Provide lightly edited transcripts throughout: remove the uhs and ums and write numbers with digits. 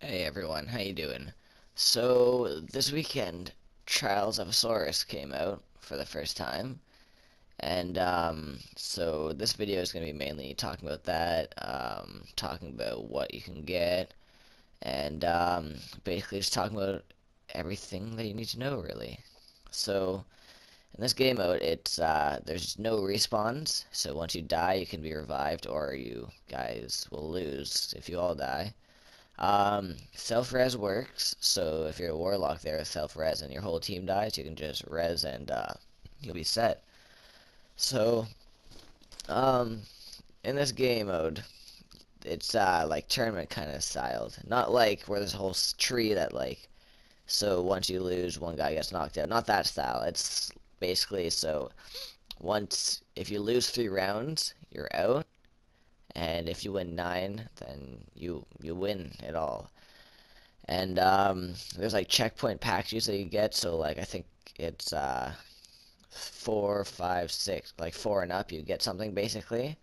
Hey everyone, how you doing? So this weekend, Trials of Osiris came out for the first time, and so this video is going to be mainly talking about that, talking about what you can get, and basically just talking about everything that you need to know really. So in this game mode, it's there's no respawns, so once you die, you can be revived, or you guys will lose if you all die. Self-res works, so if you're a warlock there, self-res and your whole team dies, you can just res and you'll be set. So, um, in this game mode, it's like tournament kind of styled. Not like where there's a whole tree that like, so once you lose, one guy gets knocked out. Not that style. It's basically so once, if you lose 3 rounds, you're out, and if you win 9, then you win it all. And there's like checkpoint packages that you get. So like I think it's 4, 5, 6, like 4 and up, you get something basically.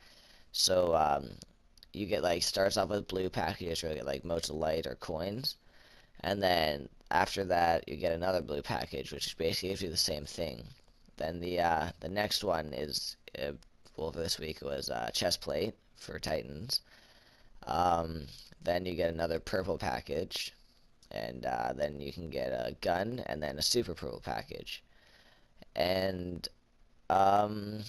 So you get like starts off with blue packages where you get like motes of light or coins, and then after that you get another blue package which basically gives you the same thing. Then the next one is well, for this week it was chest plate for Titans. Um, then you get another purple package, and then you can get a gun and then a super purple package. And um,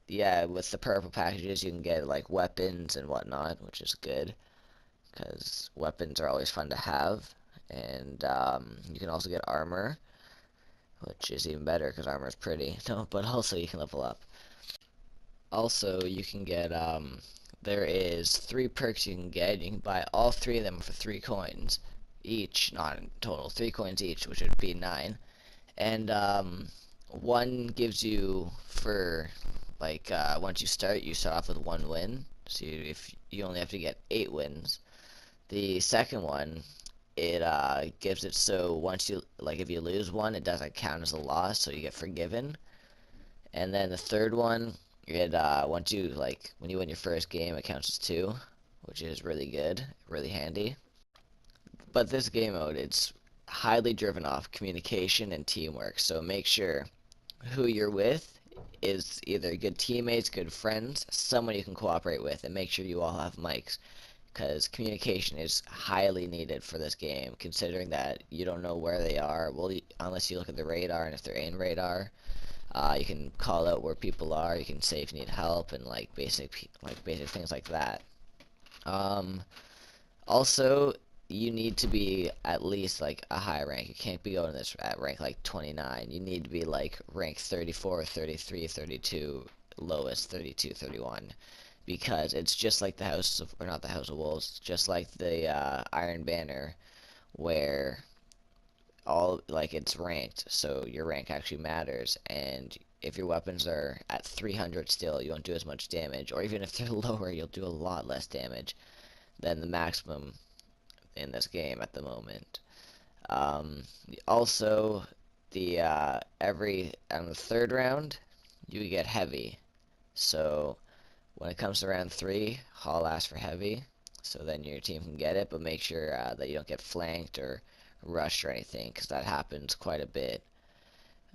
yeah, with the purple packages, you can get like weapons and whatnot, which is good because weapons are always fun to have. And you can also get armor, which is even better because armor is pretty. No, but also you can level up. Also, you can get there is 3 perks you can get. You can buy all 3 of them for 3 coins each, not in total, 3 coins each, which would be 9. And one gives you for like once you start off with 1 win. So if you only have to get 8 wins. The second one, it gives it so once you like if you lose one, it doesn't count as a loss, so you get forgiven. And then the third one, it once you like when you win your first game, it counts as 2, which is really good, really handy. But this game mode, it's highly driven off communication and teamwork. So make sure who you're with is either good teammates, good friends, someone you can cooperate with, and make sure you all have mics. Because communication is highly needed for this game, considering that you don't know where they are. Well, unless you look at the radar, and if they're in radar, you can call out where people are. You can say if you need help and like basic things like that. Um, Also, you need to be at least like a high rank. You can't be going this at rank like 29. You need to be like rank 34, 33, 32, lowest 32, 31, because it's just like the House of, or not the House of Wolves, just like the Iron Banner, where all like it's ranked, so your rank actually matters. And if your weapons are at 300 still, you won't do as much damage, or even if they're lower, you'll do a lot less damage than the maximum in this game at the moment. Um, Also, the every on the third round, you get heavy. So when it comes to round 3, haul ass for heavy. So then your team can get it, but make sure that you don't get flanked or rushed or anything, because that happens quite a bit,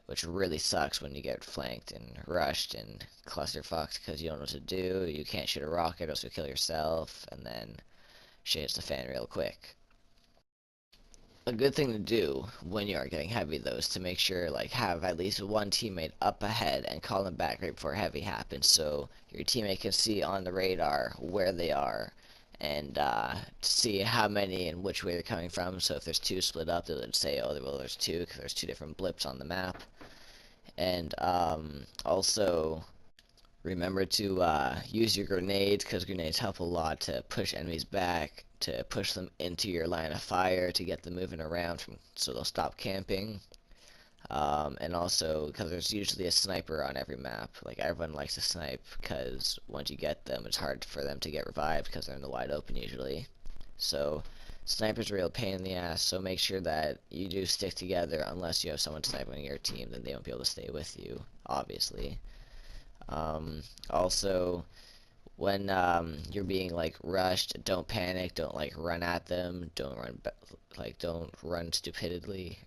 which really sucks when you get flanked and rushed and clusterfucked because you don't know what to do. You can't shoot a rocket, or else you'll kill yourself, and then shit hits the fan real quick. A good thing to do when you are getting heavy though is to make sure like have at least one teammate up ahead and call them back right before heavy happens, so your teammate can see on the radar where they are and see how many and which way they're coming from. So if there's 2 split up, they would say, oh well, there's 2 because there's 2 different blips on the map. And also remember to use your grenades, because grenades help a lot to push enemies back, to push them into your line of fire, to get them moving around from, so they'll stop camping. And also, because there's usually a sniper on every map. Like, everyone likes to snipe, because once you get them, it's hard for them to get revived, because they're in the wide open usually. So, sniper's a real pain in the ass, so make sure that you do stick together. Unless you have someone sniping your team, then they won't be able to stay with you, obviously. Also, when you're being like rushed, don't panic, don't like run at them, don't run stupidly,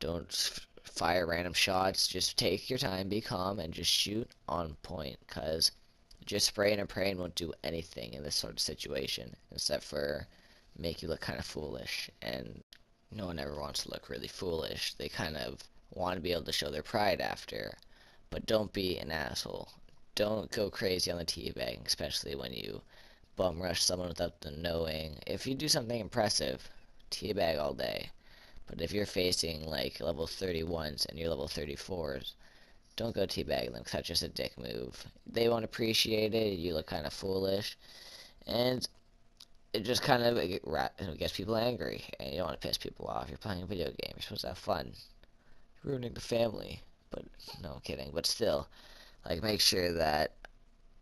don't fire random shots. Just take your time, be calm, and just shoot on point, cause just spraying and praying won't do anything in this sort of situation, except for make you look kind of foolish. And no one ever wants to look really foolish. They kind of want to be able to show their pride after. But don't be an asshole. Don't go crazy on the teabagging, especially when you bum rush someone without them knowing. If you do something impressive, teabag all day. But if you're facing like level 31s and you're level 34s, don't go teabagging them because that's just a dick move. They won't appreciate it, you look kind of foolish, and it just kind of gets people angry, and you don't want to piss people off. You're playing a video game, you're supposed to have fun. You're ruining the family. But, no, I'm kidding, but still, like, make sure that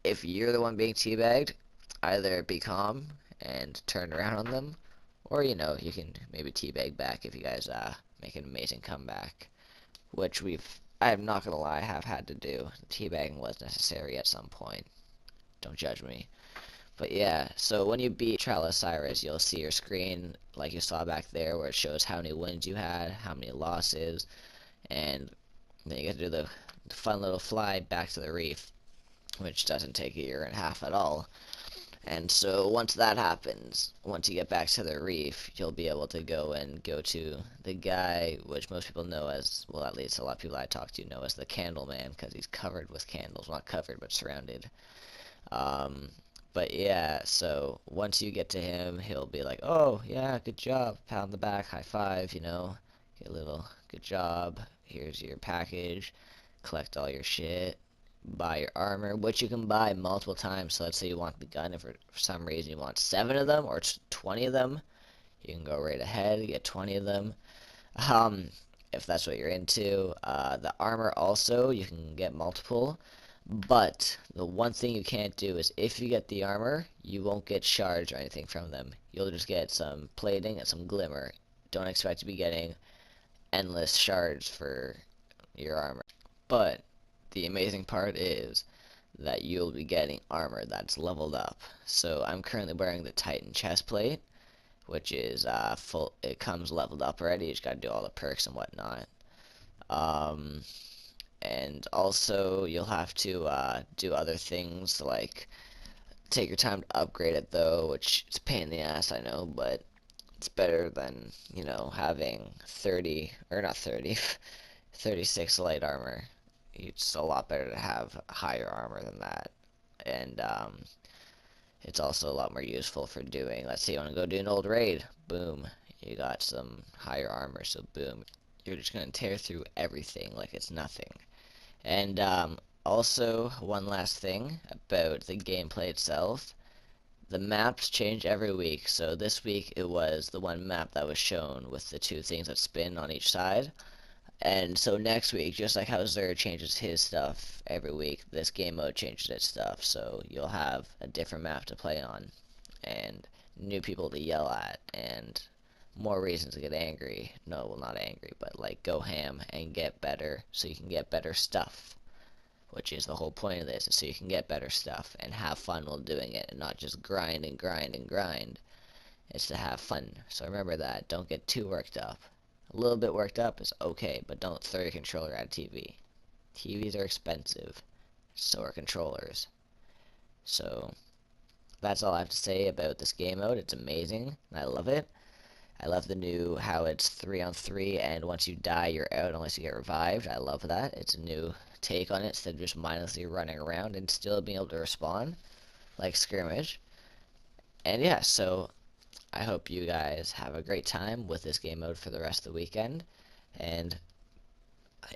if you're the one being teabagged, either be calm and turn around on them, or, you know, you can maybe teabag back if you guys make an amazing comeback, which I'm not gonna lie, have had to do. Teabagging was necessary at some point. Don't judge me. But yeah, so when you beat Trial Osiris, you'll see your screen like you saw back there where it shows how many wins you had, how many losses, and then you get to do the fun little fly back to the reef, which doesn't take a year and a half at all. And so once that happens, once you get back to the reef, you'll be able to go to the guy, which most people know as, well, at least a lot of people I talk to know as the Candle Man, because he's covered with candles. Not covered, but surrounded. Um, but yeah, so once you get to him, he'll be like, oh, yeah, good job. Pat on the back, high five, you know. Get a little, good job. Here's your package. Collect all your shit. Buy your armor, which you can buy multiple times. So let's say you want the gun, and for some reason you want 7 of them or 20 of them, you can go right ahead, get 20 of them. Um, if that's what you're into. The armor also, you can get multiple. But the one thing you can't do is if you get the armor, you won't get shards or anything from them. You'll just get some plating and some glimmer. Don't expect to be getting endless shards for your armor. But the amazing part is that you'll be getting armor that's leveled up. So I'm currently wearing the Titan chest plate, which is full. It comes leveled up already. You just gotta do all the perks and whatnot. Um, and also you'll have to do other things like take your time to upgrade it though, which is a pain in the ass, I know, but it's better than, you know, having 30, or not 30, 36 light armor. It's a lot better to have higher armor than that. And it's also a lot more useful for doing, let's say you want to go do an old raid, boom, you got some higher armor, so boom, you're just going to tear through everything like it's nothing. And also, one last thing about the gameplay itself. The maps change every week, so this week it was the one map that was shown with the 2 things that spin on each side. And so next week, just like how Zer changes his stuff every week, this game mode changes its stuff, so you'll have a different map to play on, and new people to yell at, and more reasons to get angry. No, well, not angry, but like go ham and get better so you can get better stuff, which is the whole point of this, is so you can get better stuff and have fun while doing it and not just grind and grind and grind. It's to have fun. So remember that. Don't get too worked up. A little bit worked up is okay, but don't throw your controller at a TV. TVs are expensive. So are controllers. So that's all I have to say about this game mode. It's amazing. I love it. I love the new how it's 3-on-3 and once you die you're out unless you get revived. I love that. It's a new take on it instead of just mindlessly running around and still being able to respawn like Skirmish. And yeah, so I hope you guys have a great time with this game mode for the rest of the weekend and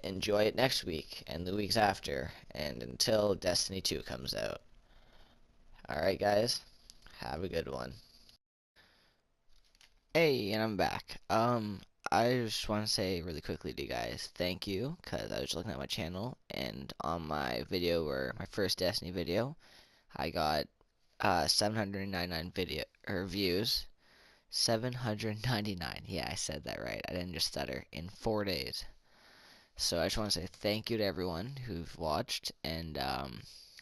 enjoy it next week and the weeks after and until Destiny 2 comes out. Alright guys, have a good one. Hey, and I'm back. I just want to say really quickly to you guys, thank you, because I was looking at my channel, and on my video, or my first Destiny video, I got 799 video or views. 799. Yeah, I said that right. I didn't just stutter. In 4 days. So I just want to say thank you to everyone who've watched, and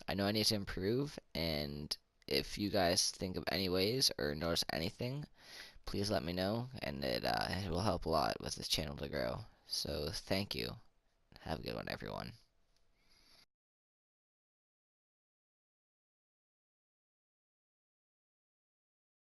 I know I need to improve, and if you guys think of any ways or notice anything, please let me know, and it will help a lot with this channel to grow. So thank you. Have a good one, everyone.